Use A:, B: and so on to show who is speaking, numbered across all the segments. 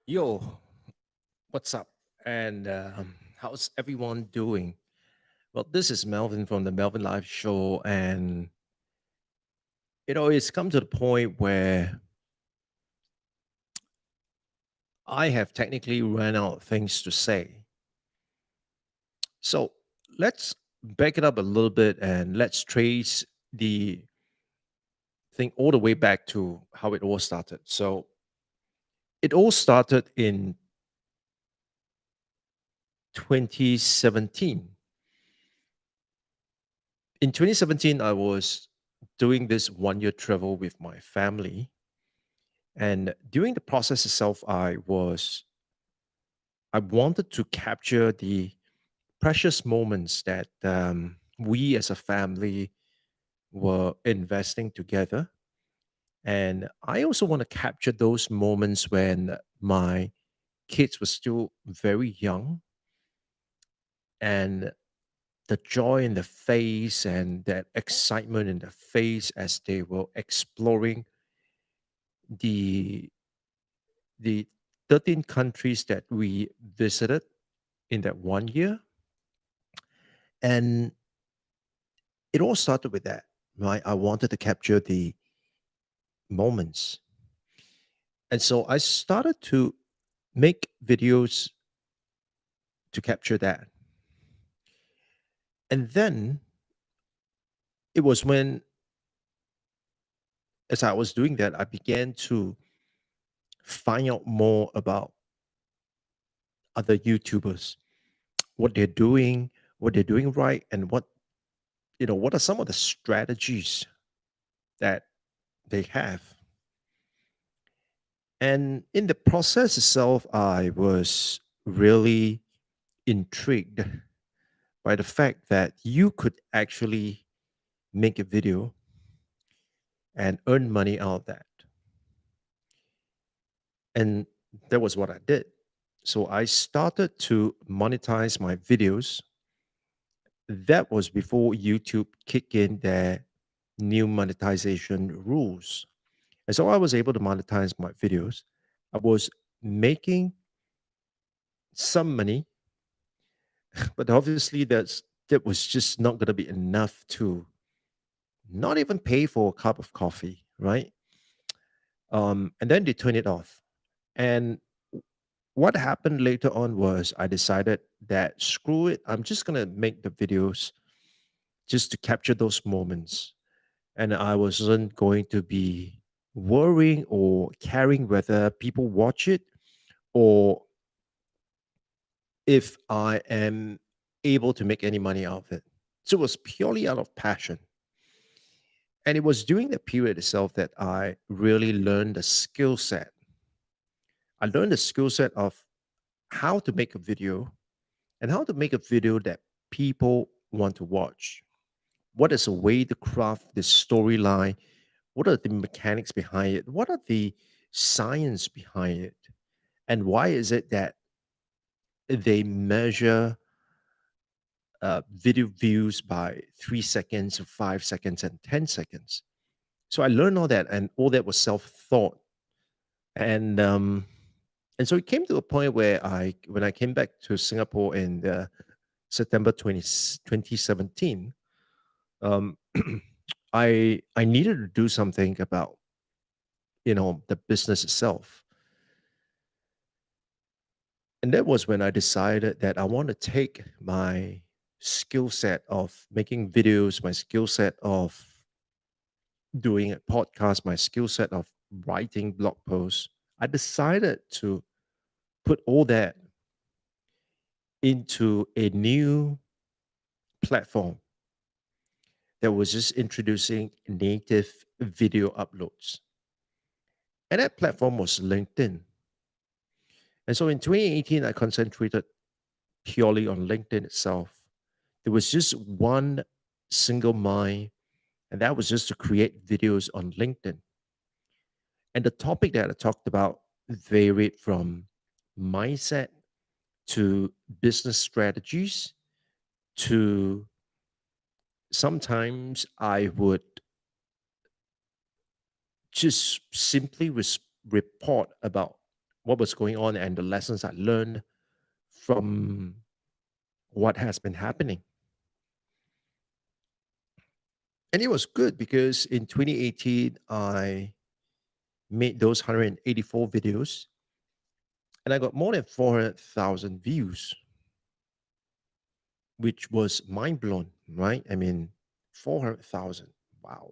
A: Yo, what's up? And how's everyone doing? Well, this is Melvin from the Melvin Live Show. And, it's come to the point where I have technically run out of things to say. So let's back it up a little bit and let's trace the thing all the way back to how it all started. So it all started in 2017. In 2017, I was doing this 1 year travel with my family. And during the process itself, I wanted to capture the precious moments that we as a family were investing together. And I also want to capture those moments when my kids were still very young, and the joy in the face and that excitement in the face as they were exploring the the 13 countries that we visited in that 1 year. And it all started with that, right? I wanted to capture the moments. And so I started to make videos to capture that. And then it was when, as I was doing that, I began to find out more about other YouTubers, what they're doing right, and what are some of the strategies that they have. And in the process itself, I was really intrigued by the fact that you could actually make a video and earn money out of that. And that was what I did. So I started to monetize my videos. That was before YouTube kicked in their new monetization rules. And so I was able to monetize my videos. I was making some money, but obviously that was just not going to be enough to not even pay for a cup of coffee, right? And then they turned it off. And what happened later on was I decided that screw it, I'm just going to make the videos just to capture those moments. And I wasn't going to be worrying or caring whether people watch it or if I am able to make any money out of it. So it was purely out of passion. And it was during the period itself that I really learned the skill set. I learned the skill set of how to make a video and how to make a video that people want to watch. What is a way to craft the storyline? What are the mechanics behind it? What are the science behind it? And why is it that they measure video views by 3 seconds, 5 seconds, and 10 seconds? So I learned all that, and all that was self-thought. And so it came to a point where when I came back to Singapore in September 2017, um, I needed to do something about, the business itself. And that was when I decided that I want to take my skill set of making videos, my skill set of doing a podcast, my skill set of writing blog posts. I decided to put all that into a new platform that was just introducing native video uploads. And that platform was LinkedIn. And so in 2018, I concentrated purely on LinkedIn itself. There was just one single mind, and that was just to create videos on LinkedIn. And the topic that I talked about varied from mindset to business strategies to sometimes I would just simply report about what was going on and the lessons I learned from what has been happening. And it was good because in 2018, I made those 184 videos and I got more than 400,000 views, which was mind blown, right? I mean, 400,000. Wow.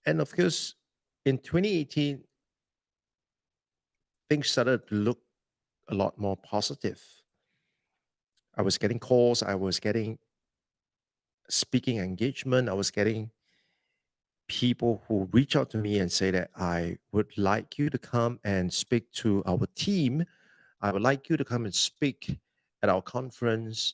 A: And of course, in 2018, things started to look a lot more positive. I was getting calls, I was getting speaking engagement, I was getting people who reach out to me and say that I would like you to come and speak to our team. I would like you to come and speak at our conference.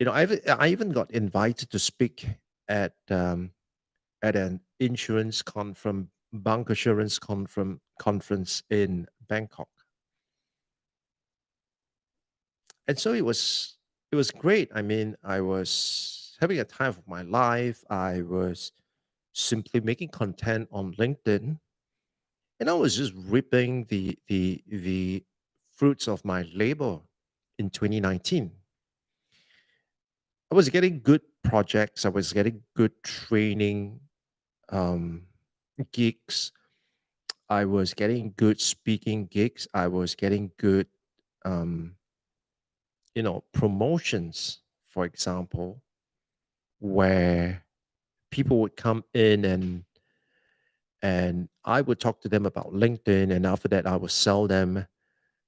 A: I even got invited to speak at at an insurance conference, bank assurance conference in Bangkok, and so it was great. I mean, I was having a time of my life. I was simply making content on LinkedIn, and I was just reaping the fruits of my labor in 2019. I was getting good projects. I was getting good training um, gigs. I was getting good speaking gigs. I was getting good, um, promotions, for example, where people would come in and I would talk to them about LinkedIn, and after that, I would sell them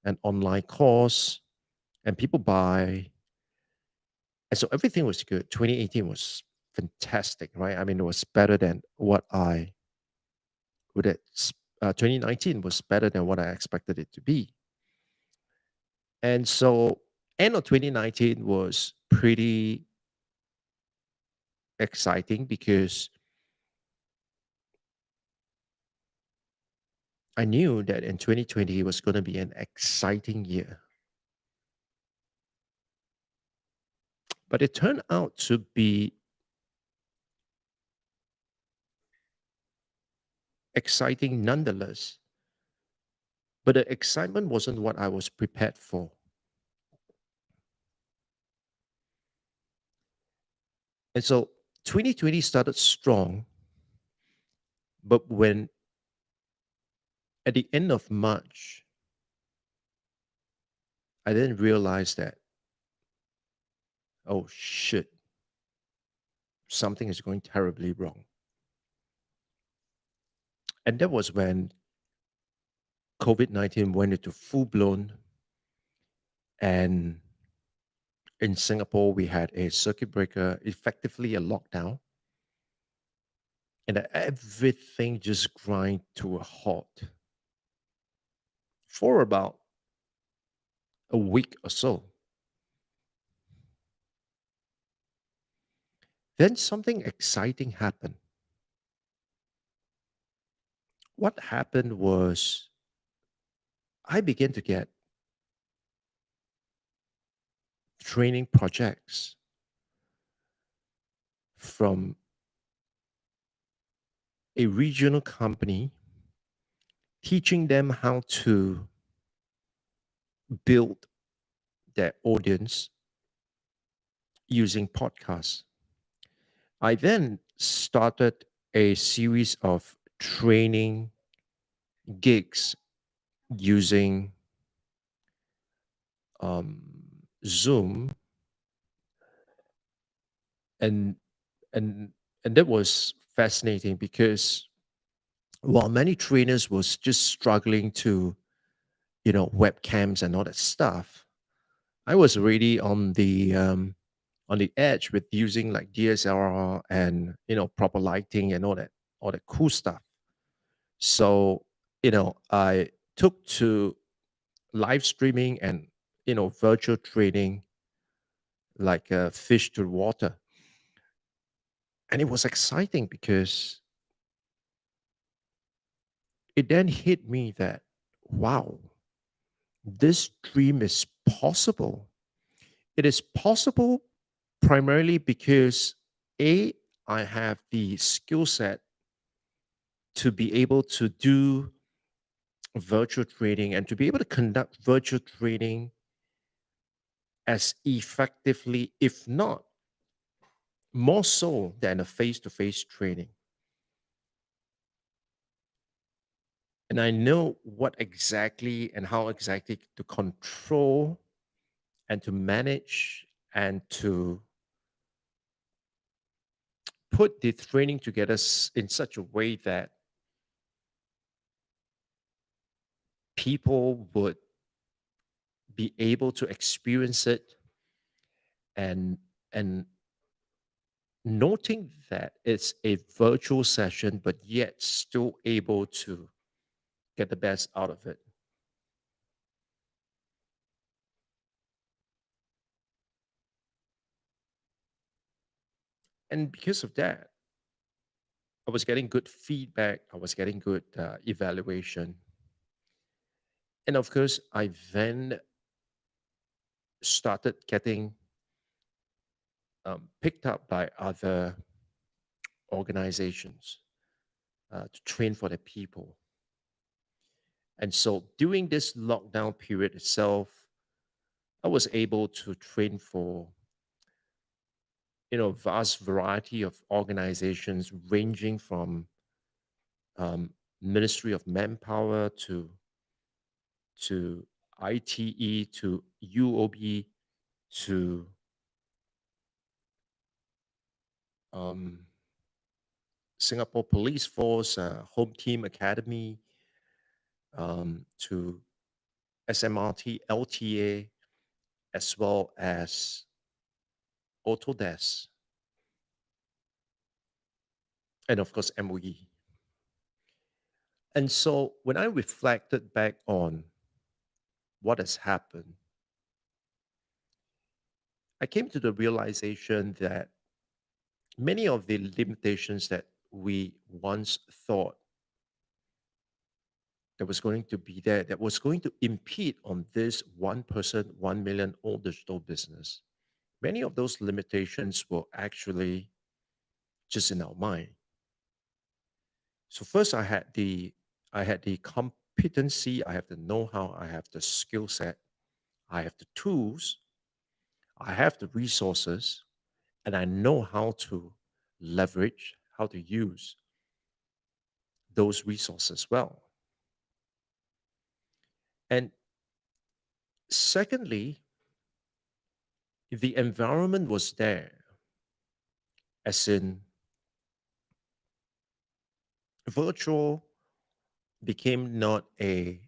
A: an online course, and people buy. And so everything was good. 2018 was fantastic, right? I mean, it was better than what I would have. 2019 was better than what I expected it to be. And so end of 2019 was pretty exciting because I knew that in 2020 was going to be an exciting year. But it turned out to be exciting nonetheless. But the excitement wasn't what I was prepared for. And so 2020 started strong, but when at the end of March, I didn't realize that, oh shit, something is going terribly wrong. And that was when COVID-19 went into full blown. And in Singapore, we had a circuit breaker, effectively a lockdown, and everything just grind to a halt for about a week or so. Then something exciting happened. What happened was I began to get training projects from a regional company teaching them how to build their audience using podcasts. I then started a series of training gigs using um, Zoom, and and and that was fascinating because while many trainers was just struggling to webcams and all that stuff, I was already on the edge with using like DSLR and proper lighting and all that cool stuff. So I took to live streaming and virtual training like a fish to water, and it was exciting because it then hit me that wow, this dream is possible. It is possible primarily because A, I have the skill set to be able to do virtual training and to be able to conduct virtual training as effectively, if not more so than a face to face training. And I know what exactly and how exactly to control and to manage and to put the training together in such a way that people would be able to experience it, and and noting that it's a virtual session but yet still able to get the best out of it. And because of that, I was getting good feedback, I was getting good evaluation, and of course I then started getting picked up by other organizations to train for the people. And so during this lockdown period itself, I was able to train for vast variety of organizations ranging from um, Ministry of Manpower to ITE to UOB to um, Singapore Police Force, Home Team Academy, to SMRT, LTA, as well as Autodesk, and of course MOE. And so when I reflected back on what has happened, I came to the realization that many of the limitations that we once thought that was going to be there, that was going to impede on this one person, 1 million old digital business, many of those limitations were actually just in our mind. So first I had the competency, I have the know-how, I have the skill set, I have the tools, I have the resources, and I know how to leverage, how to use those resources well. And secondly, the environment was there, as in virtual became not a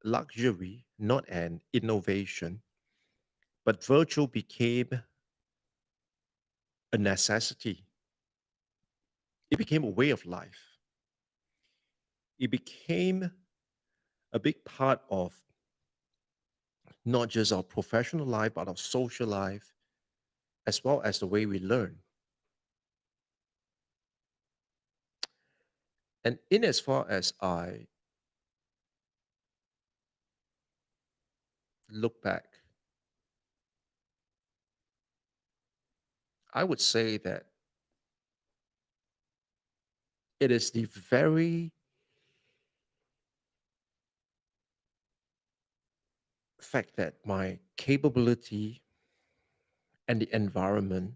A: luxury, not an innovation, but virtual became a necessity. It became a way of life. It became a big part of not just our professional life, but our social life, as well as the way we learn. And in as far as I look back, I would say that it is the very fact that my capability and the environment,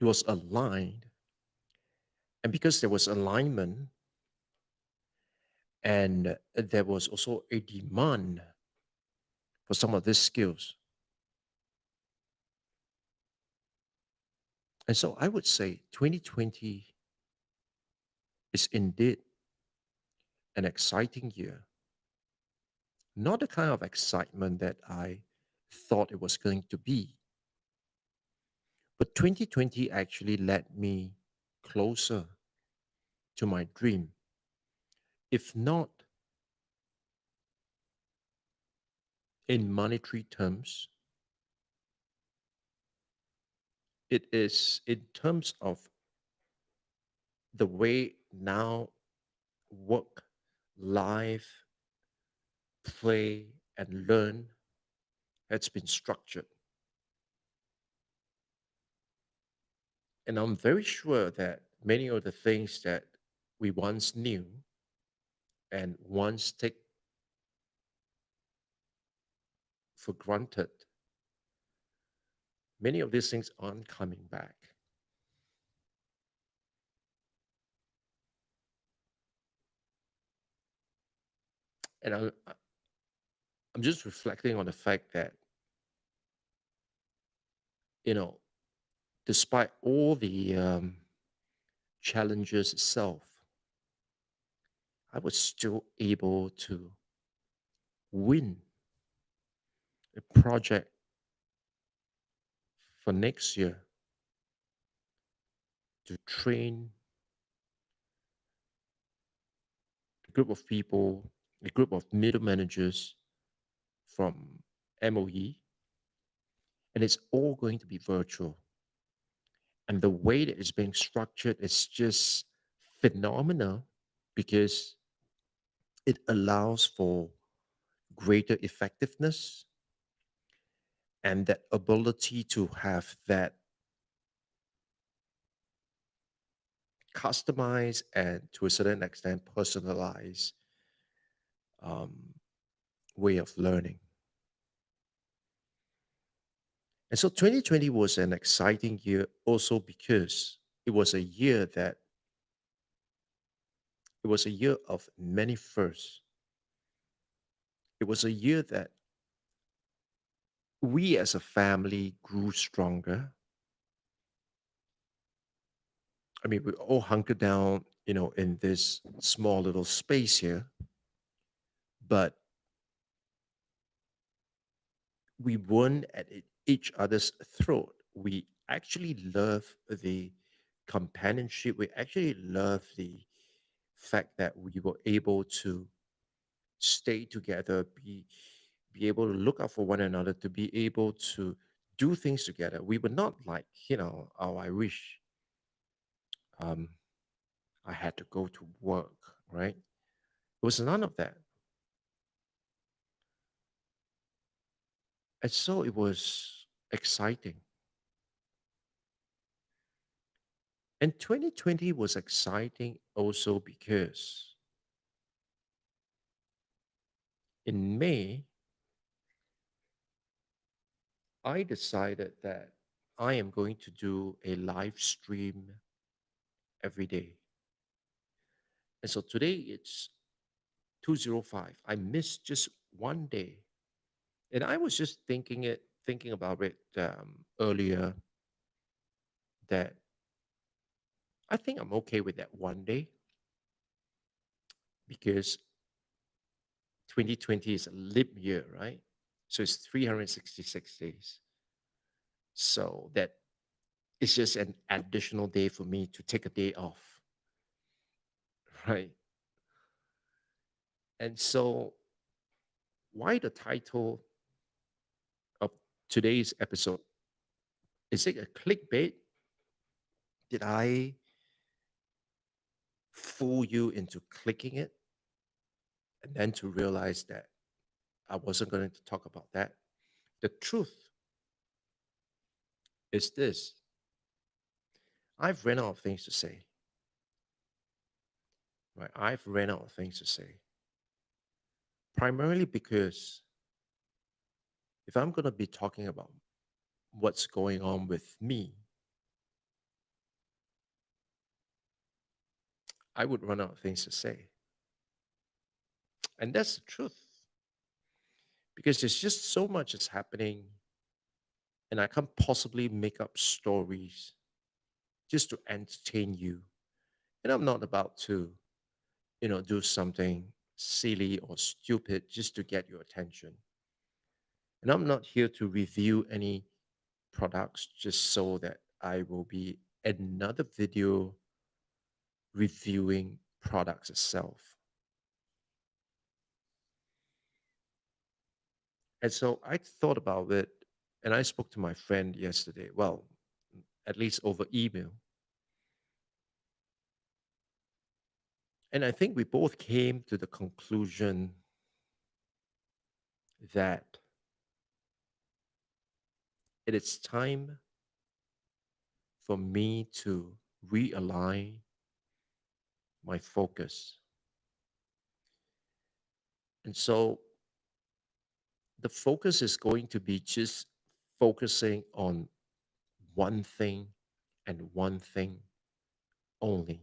A: it was aligned. And because there was alignment and there was also a demand for some of these skills. And so I would say 2020 is indeed an exciting year. Not the kind of excitement that I thought it was going to be, but 2020 actually led me closer to my dream. If not in monetary terms, it is in terms of the way now work, life, play, and learn has been structured. And I'm very sure that many of the things that we once knew and once take for granted, many of these things aren't coming back. And I'm just reflecting on the fact that, you know, despite all the challenges itself, I was still able to win a project for next year to train a group of people, a group of middle managers from MOE, and it's all going to be virtual. And the way that it's being structured is just phenomenal because it allows for greater effectiveness and that ability to have that customized and to a certain extent personalized um, way of learning. And so 2020 was an exciting year also because it was a year that it was a year of many firsts. It was a year that we as a family grew stronger. I mean, we all hunkered down, in this small little space here, but we weren't at each other's throat. We actually love the companionship. We actually love the fact that we were able to stay together, be able to look out for one another, to be able to do things together. We were not like, oh, I wish um, I had to go to work, right? It was none of that. And so it was exciting. And 2020 was exciting also because in May, I decided that I am going to do a live stream every day. And so today it's 205. I missed just one day. And I was just thinking about it earlier that I think I'm okay with that one day because 2020 is a leap year, right? So it's 366 days. So that is just an additional day for me to take a day off, right? And so, why the title of today's episode? Is it a clickbait? Did I fool you into clicking it and then to realize that I wasn't going to talk about that? The truth is this: I've ran out of things to say, right? I've ran out of things to say, primarily because If I'm going to be talking about what's going on with me, I would run out of things to say. And that's the truth because there's just so much is happening, and I can't possibly make up stories just to entertain you. And I'm not about to, do something silly or stupid just to get your attention. And I'm not here to review any products just so that I will be another video reviewing products itself. And so I thought about it and I spoke to my friend yesterday. Well, at least over email. And I think we both came to the conclusion that it is time for me to realign my focus. And so the focus is going to be just focusing on one thing and one thing only.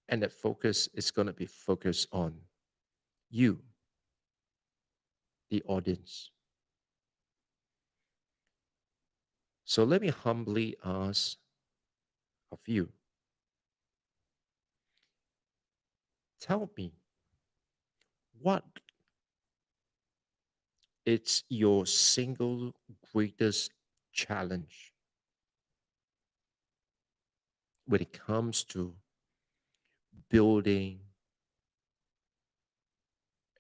A: And that focus is going to be focused on you, the audience. So let me humbly ask of you, tell me what is your single greatest challenge when it comes to building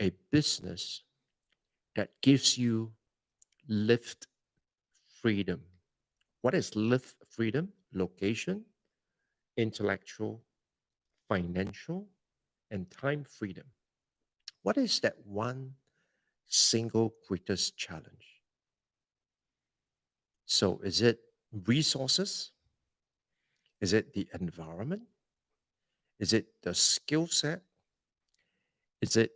A: a business that gives you lift freedom. What is lift freedom? Location, intellectual, financial, and time freedom. What is that one single greatest challenge? So, is it resources? Is it the environment? Is it the skill set? Is it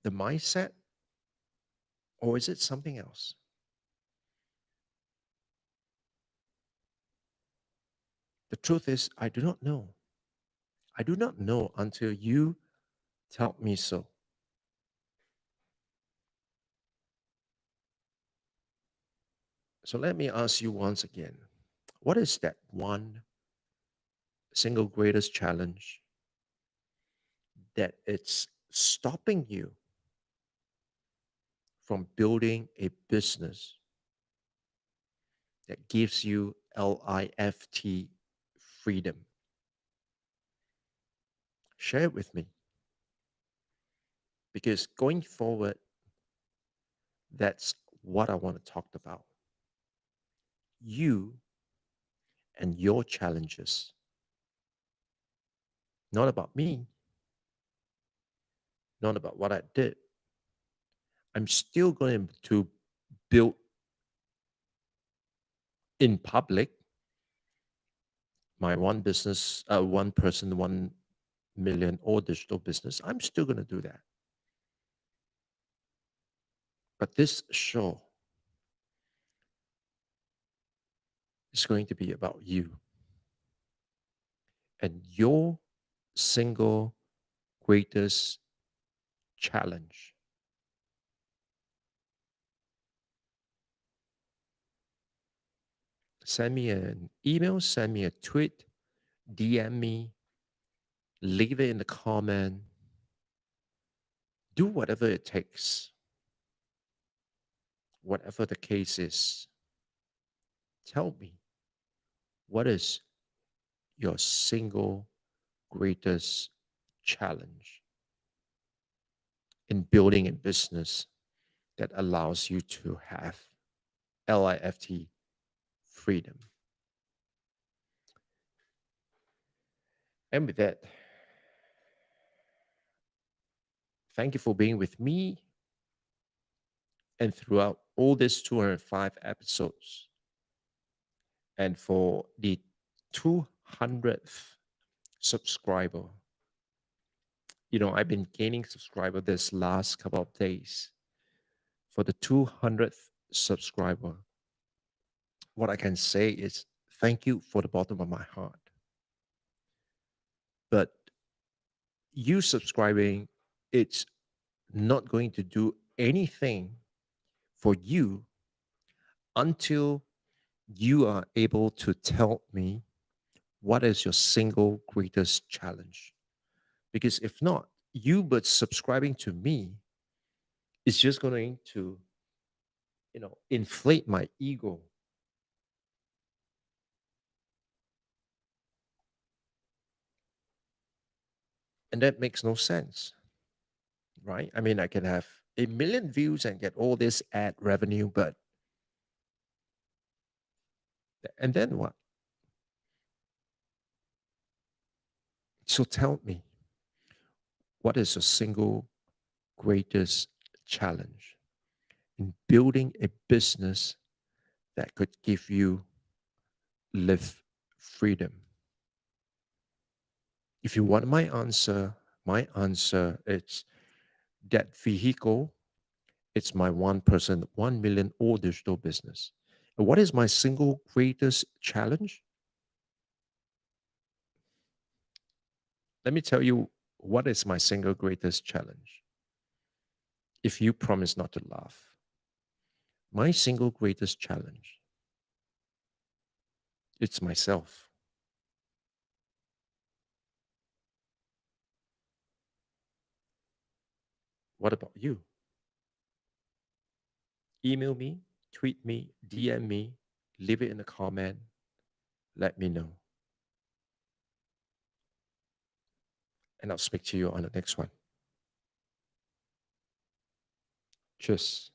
A: the mindset? Or is it something else? The truth is, I do not know. I do not know until you tell me so. So, let me ask you once again, what is that one single greatest challenge that it's stopping you from building a business that gives you LIFT freedom? Share it with me because going forward, that's what I want to talk about. You and your challenges, not about me, not about what I did. I'm still going to build in public my one business, one person, 1 million or digital business. I'm still going to do that. But this show is going to be about you and your single greatest challenge. Send me an email, send me a tweet, DM me, leave it in the comment, do whatever it takes, whatever the case is. Tell me what is your single greatest challenge in building a business that allows you to have LIFT freedom. And with that, thank you for being with me and throughout all these 205 episodes and for the 200th subscriber. I've been gaining subscriber this last couple of days. For the 200th subscriber, what I can say is thank you for the bottom of my heart. But you subscribing, it's not going to do anything for you until you are able to tell me what is your single greatest challenge. Because if not, you but subscribing to me is just going to, inflate my ego. And that makes no sense, right? I mean, I can have a million views and get all this ad revenue, but, and then what? So tell me, what is your single greatest challenge in building a business that could give you live freedom? If you want my answer is that vehicle. It's my 1%, 1 million all digital business. And what is my single greatest challenge? Let me tell you what is my single greatest challenge. If you promise not to laugh, my single greatest challenge, it's myself. What about you? Email me, tweet me, DM me, leave it in a comment, let me know. And I'll speak to you on the next one. Cheers.